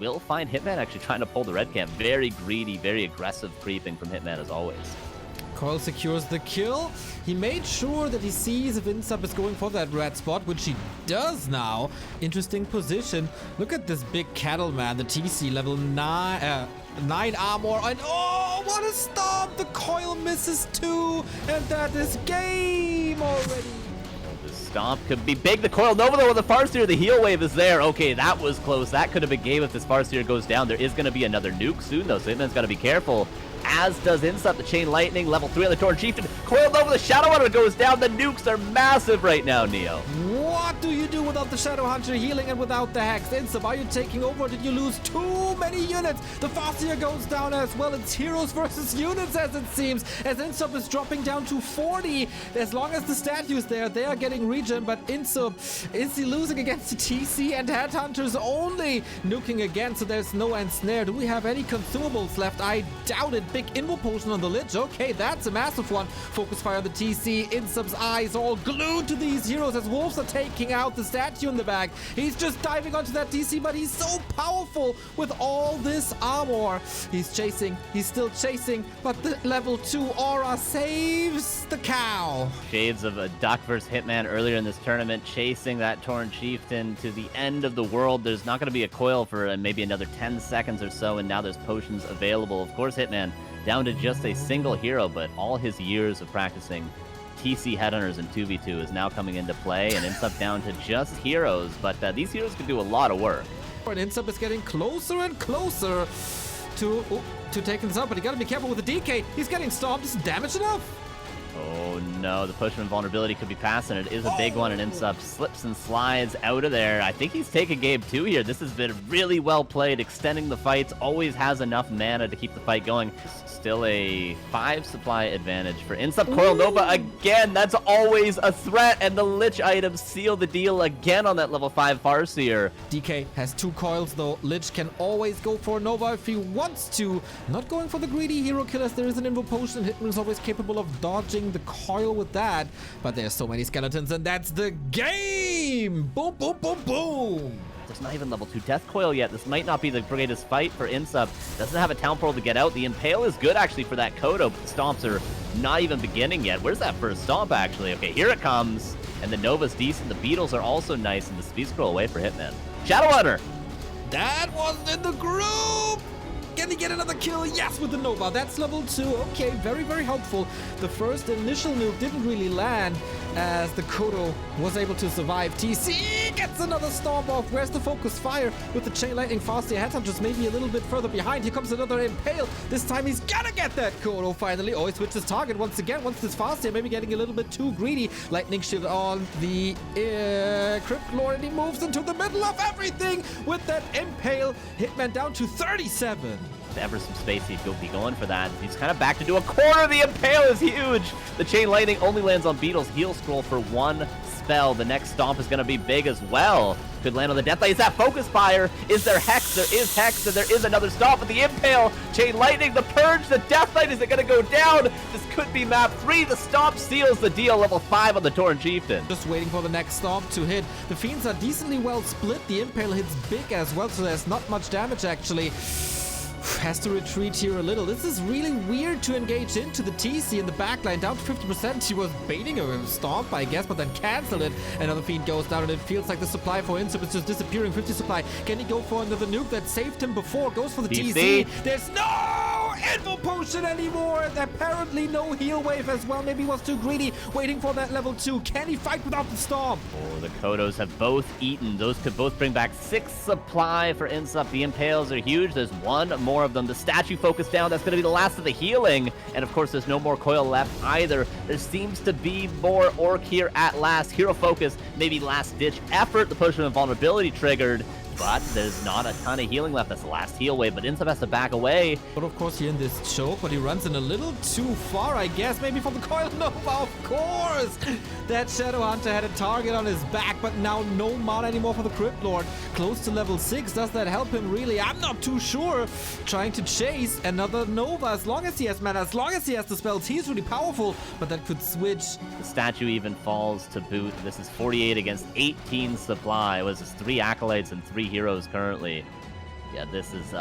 will find Hitman actually trying to pull the red camp. Very greedy, very aggressive creeping from Hitman as always. Coil secures the kill. He made sure that he sees if Insub is going for that red spot, which he does now. Interesting position. Look at this big cattleman, the TC level 9 armor. And oh, what a stomp! The Coil misses too, and that is game already. The stomp could be big. The Coil Nova though with the Farseer, the heal wave is there. Okay, that was close. That could have been game if this Farseer goes down. There is going to be another nuke soon though, so Hitman's got to be careful. As does Insub, the Chain Lightning, level 3 on the Torn Chieftain. Coiled over, the Shadow Hunter goes down. The nukes are massive right now, Neo. What do you do without the Shadow Hunter healing and without the Hex? Insub, are you taking over? Did you lose too many units? The Farseer goes down as well. It's heroes versus units as it seems. As Insub is dropping down to 40. As long as the statue's there, they are getting regen. But Insub, is he losing against the TC and Headhunters only? Nuking again, so there's no ensnare. Do we have any consumables left? I doubt it. Big Invo Potion on the Lich. Okay, that's a massive one. Focus fire on the TC. Insub's eyes all glued to these heroes as wolves are taking out the statue in the back. He's just diving onto that TC, but he's so powerful with all this armor. He's chasing. He's still chasing, but the level 2 aura saves the cow. Shades of a Duck versus Hitman earlier in this tournament, chasing that Torn Chieftain to the end of the world. There's not going to be a coil for maybe another 10 seconds or so, and now there's potions available. Of course, Hitman down to just a single hero, but all his years of practicing TC Headhunters and 2v2 is now coming into play, and Insub down to just heroes, but these heroes can do a lot of work. And Insub is getting closer and closer to taking this out, but you gotta be careful with the DK. He's getting stomped. Is damage enough? Oh no, the push of invulnerability could be passed, and it is a big one, and Insub slips and slides out of there. I think he's taking game 2 here. This has been really well played, extending the fights, always has enough mana to keep the fight going. Still a 5 supply advantage for Insub. Coil Nova again, that's always a threat, and the Lich items seal the deal again on that level 5 Farseer. DK has 2 coils though. Lich can always go for Nova if he wants to. Not going for the greedy hero killers. There is an Invo Potion. Hitman is always capable of dodging the coil with that, but there's so many skeletons, and that's the game. Boom, boom, boom, boom. There's not even level 2 Death Coil yet. This might not be the greatest fight for Insub. Doesn't have a Town Pearl to get out. The Impale is good actually for that Kodo, but the Stomps are not even beginning yet. Where's that first Stomp actually? Okay, here it comes. And the Nova's decent. The Beetles are also nice, and the Speed Scroll away for Hitman. Shadow Hunter! That wasn't in the group! Can he get another kill? Yes, with the Nova. That's level 2. Okay, very, very helpful. The first initial nuke didn't really land as the Kodo was able to survive. TC gets another stomp off. Where's the focus fire with the Chain Lightning Farseer? Headhunters maybe a little bit further behind. Here comes another Impale. This time he's gonna get that Kodo finally. Oh, he switches target once again. Once this Farseer maybe getting a little bit too greedy. Lightning Shield on the Crypt Lord, and he moves into the middle of everything with that Impale. Hitman down to 37. Ever some space, he'd be going for that. He's kind of back to do a corner. The Impale is huge. The Chain Lightning only lands on Beetle's heal scroll for 1 spell. The next stomp is going to be big as well. Could land on the Deathlight. Is that Focus Fire? Is there Hex? There is Hex, and there is another stomp. But the Impale, Chain Lightning, the Purge, the Deathlight, is it going to go down? This could be map 3. The stomp seals the deal. Level 5 on the Torn Chieftain. Just waiting for the next stomp to hit. The Fiends are decently well split. The Impale hits big as well, so there's not much damage actually. Has to retreat here a little. This is really weird to engage into the TC in the backline. Down to 50%. He was baiting a stomp, I guess, but then canceled it. Another Fiend goes down, and it feels like the supply for Insub is just disappearing. 50 supply. Can he go for another nuke that saved him before? Goes for the TC. There's no Invo Potion anymore. And apparently no heal wave as well. Maybe he was too greedy. Waiting for that level 2. Can he fight without the stomp? Oh, the Kodos have both eaten. Those could both bring back 6 supply for Insub. The Impales are huge. There's one more of them. The statue focused down. That's going to be the last of the healing. And of course, there's no more coil left either. There seems to be more Orc here at last. Hero focus, maybe last ditch effort. The potion of vulnerability triggered. But there's not a ton of healing left. That's the last heal wave, but Insub has to back away. But of course, here in this choke, but he runs in a little too far, I guess. Maybe for the Coil Nova, of course! That Shadow Hunter had a target on his back, but now no mana anymore for the Crypt Lord. Close to level 6. Does that help him, really? I'm not too sure. Trying to chase another Nova. As long as he has mana, as long as he has the spells, he's really powerful, but that could switch. The statue even falls to boot. This is 48 against 18 supply. It was 3 Acolytes and 3 heroes currently. Yeah, this is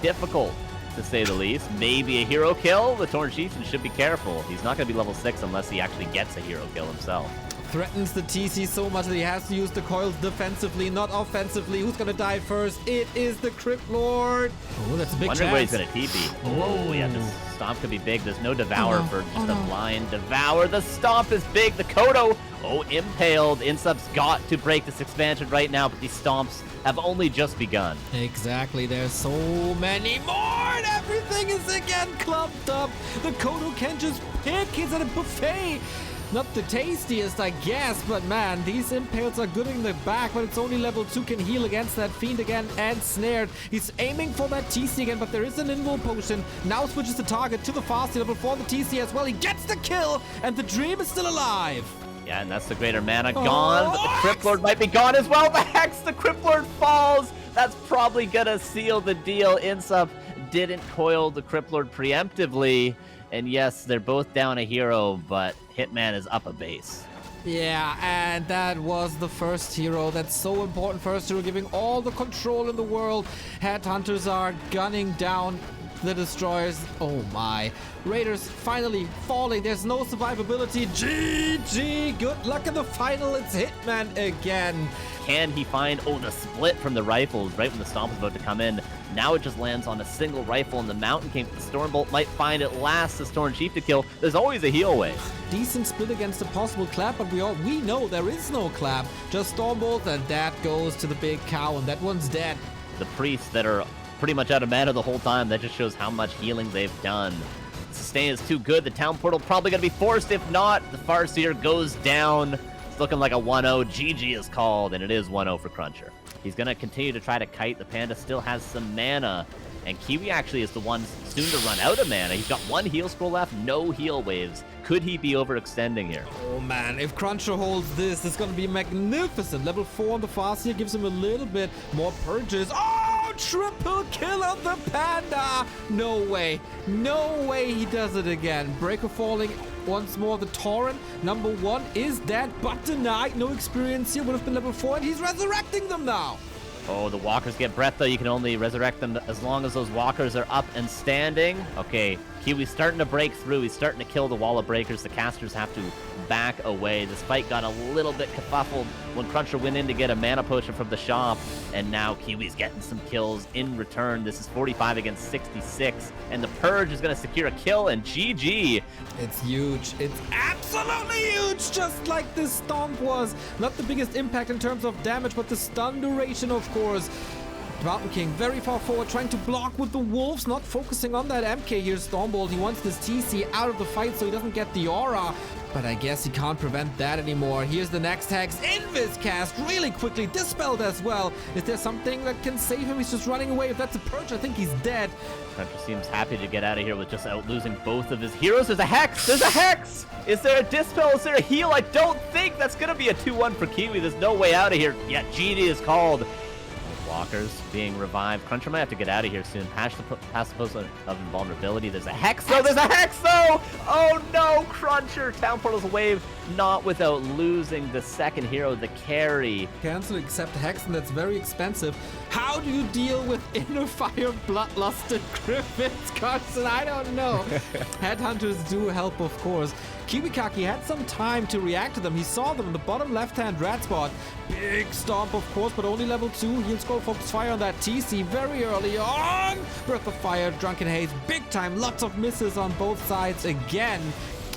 difficult, to say the least. Maybe a hero kill. The Torn Chieftain should be careful. He's not going to be level 6 unless he actually gets a hero kill himself. Threatens the TC so much that he has to use the coils defensively, not offensively. Who's gonna die first? It is the Crypt Lord. Oh, that's a big Wondering chance. where he's gonna TP. Oh, yeah, this stomp could be big. There's no Devour for just a blind Devour. The stomp is big. The Kodo, impaled. Insub's got to break this expansion right now, but these stomps have only just begun. Exactly. There's so many more, and everything is again clumped up. The Kodo can just pick. He's at a buffet. Not the tastiest, I guess, but man, these impales are good in the back, but it's only level 2 can heal against that Fiend again and snared. He's aiming for that TC again, but there is an invul potion. Now switches the target to the Fasty level 4, the TC as well. He gets the kill, and the Dream is still alive. Yeah, and that's the Greater Mana gone, but the Crypt Lord might be gone as well. The Hex, the Crypt Lord falls. That's probably gonna seal the deal. Insub didn't coil the Crypt Lord preemptively. And yes, they're both down a hero, but Hitman is up a base. Yeah, and that was the first hero. That's so important. First hero giving all the control in the world. Headhunters are gunning down the destroyers. Oh my. Raiders finally falling. There's no survivability. GG. Good luck in the final. It's Hitman again. Can he find, the split from the rifles right when the Stomp is about to come in. Now it just lands on a single rifle, and the Mountain King, the Stormbolt might find it last, the Storm Chief to kill. There's always a heal wave. Decent split against a possible clap, but we know there is no clap. Just Stormbolt, and that goes to the big cow, and that one's dead. The priests that are pretty much out of mana the whole time, that just shows how much healing they've done. Sustain is too good. The Town Portal probably going to be forced. If not, the Farseer goes down. It's looking like a 1-0. GG is called, and it is 1-0 for Cruncher. He's going to continue to try to kite. The Panda still has some mana, and Kiwi actually is the one soon to run out of mana. He's got one heal scroll left, no heal waves. Could he be overextending here? Oh man, if Cruncher holds this, it's going to be magnificent. Level 4 on the Farseer gives him a little bit more purges. Oh, triple kill of the Panda! No way. No way he does it again. Breaker falling once more. The Torrent, number 1, is dead, but denied. No experience here. Would have been level 4, and he's resurrecting them now. Oh, the walkers get breath, though. You can only resurrect them as long as those walkers are up and standing. Okay, Kiwi's starting to break through. He's starting to kill the wall of breakers. The casters have to back away. This fight got a little bit kerfuffled when Cruncher went in to get a mana potion from the shop, and now Kiwi's getting some kills in return. This is 45 against 66, and the Purge is going to secure a kill, and GG. It's huge. It's absolutely huge, just like this Stomp was. Not the biggest impact in terms of damage, but the stun duration, of course. Mountain King very far forward, trying to block with the Wolves, not focusing on that MK here. Stormbolt, he wants this TC out of the fight so he doesn't get the aura. But I guess he can't prevent that anymore. Here's the next Hex. Invis cast really quickly. Dispelled as well. Is there something that can save him? He's just running away. If that's a Purge, I think he's dead. Cruncher seems happy to get out of here with just out losing both of his heroes. There's a Hex! There's a Hex! Is there a Dispel? Is there a heal? I don't think that's going to be a 2-1 for Kiwi. There's no way out of here. Yeah, GD is called. Walkers being revived. Cruncher might have to get out of here soon. Pass the post of invulnerability. There's a Hex, though! There's a Hex, though! Oh, no! Cruncher! Town Portal's wave, not without losing the second hero, the carry. Cancel except Hex, and that's very expensive. How do you deal with Inner Fire Bloodlusted Griffins, Carson? I don't know. Headhunters do help, of course. Kiwikaki had some time to react to them. He saw them in the bottom left-hand rat spot. Big Stomp, of course, but only level 2. He'll score Focus Fire on that TC very early on. Breath of Fire, Drunken Haze, big time. Lots of misses on both sides again.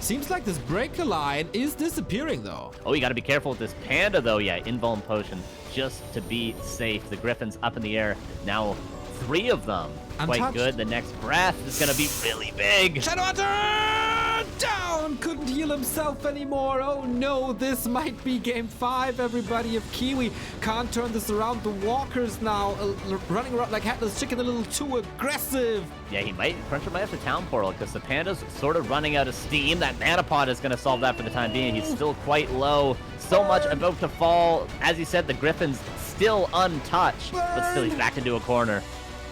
Seems like this Breaker line is disappearing, though. Oh, you got to be careful with this Panda, though. Yeah, Invuln Potion, just to be safe. The Griffin's up in the air. Now, 3 of them. Untouched. Quite good. The next breath is going to be really big. Shadowhunter down! Couldn't heal himself anymore. Oh no, this might be game 5, everybody. If Kiwi can't turn this around, the Walkers now running around like Headless Chicken, a little too aggressive. Yeah, Cruncher might have to Town Portal because the Panda's sort of running out of steam. That Mana Pod is going to solve that for the time being. He's still quite low. So much about to fall. As you said, the Griffin's still untouched, but still he's backed into a corner.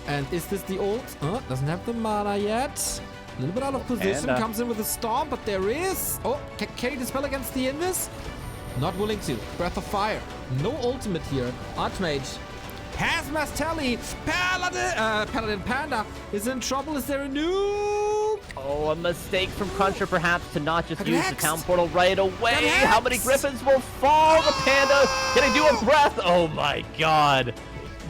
And is this the ult? Doesn't have the mana yet. A little bit out of position. Panda Comes in with a Storm, but there is... Oh, can he dispel against the Invis? Not willing to. Breath of Fire. No ultimate here. Archmage. has Mastelli. Paladin Panda is in trouble. Is there a nuke? Oh, a mistake from Cruncher perhaps to not just use the Hexed. town portal right away. Got How many hexed. Griffins will fall? The Panda gonna do a breath. Oh my god.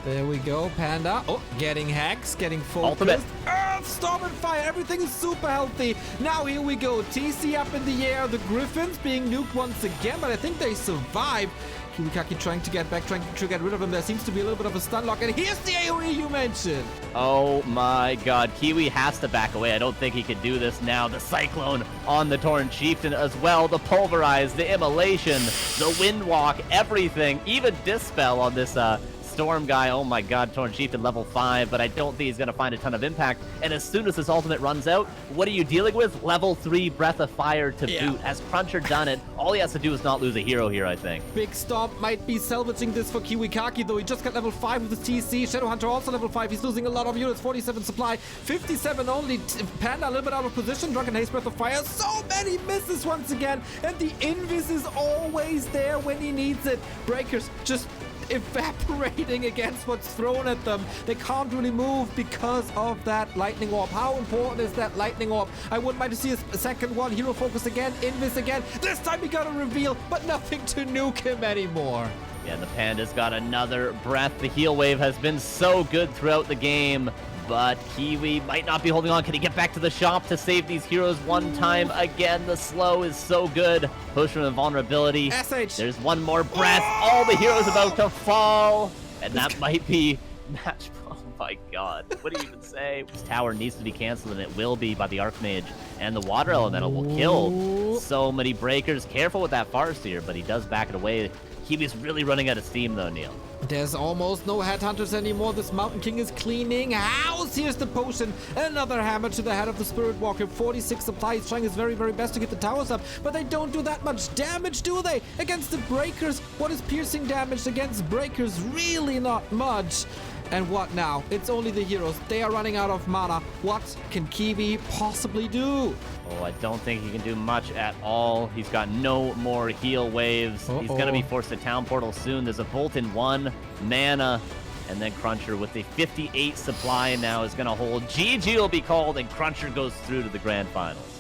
There we go, Panda. Oh, getting hacks, getting focused. Ultimate. Earth, Storm, and Fire. Everything is super healthy. Now here we go. TC up in the air. The Griffins being nuked once again, but I think they survived. Kiwikaki trying to get back, trying to get rid of him. There seems to be a little bit of a stun lock. And here's the AoE you mentioned. Oh my god. Kiwi has to back away. I don't think he can do this now. The Cyclone on the Torn Chieftain as well. The Pulverize, the Immolation, the Windwalk, everything. Even Dispel on this Storm guy. Oh my god, Torn Chieftain level 5, but I don't think he's going to find a ton of impact. And as soon as his ultimate runs out, what are you dealing with? Level 3 Breath of Fire to boot. Has Cruncher done it? All he has to do is not lose a hero here, I think. Big Stomp might be salvaging this for Kiwikaki, though. He just got level 5 with his TC. Shadowhunter also level 5. He's losing a lot of units. 47 supply, 57 only. Panda a little bit out of position. Drunken Haze, Breath of Fire. So many misses once again. And the Invis is always there when he needs it. Breakers just evaporating against what's thrown at them. They can't really move because of that lightning orb. How important is that lightning orb? I wouldn't mind to see a second one. Hero focus again, Invis again. This time he got a reveal, but nothing to nuke him anymore. Yeah, the Panda's got another breath. The heal wave has been so good throughout the game, but Kiwi might not be holding on. Can he get back to the shop to save these heroes one time again? The slow is so good. Push from invulnerability. SH. There's one more breath. All the heroes about to fall, and that might be match. Oh my god. What do you even say? This tower needs to be canceled, and it will be by the Archmage, and the Water Elemental will kill so many breakers. Careful with that Farseer, but he does back it away. Kiwi's really running out of steam though, Neil. There's almost no headhunters anymore. This Mountain King is cleaning house. Here's the potion. Another hammer to the head of the Spirit Walker. 46 supply. He's trying his very, very best to get the towers up, but they don't do that much damage, do they? Against the Breakers, what is piercing damage against Breakers? Really not much. And what now? It's only the heroes. They are running out of mana. What can Kiwi possibly do? Oh, I don't think he can do much at all. He's got no more heal waves. He's going to be forced to Town Portal soon. There's a Bolt in 1 mana. And then Cruncher with the 58 supply now is going to hold. GG will be called, and Cruncher goes through to the Grand Finals.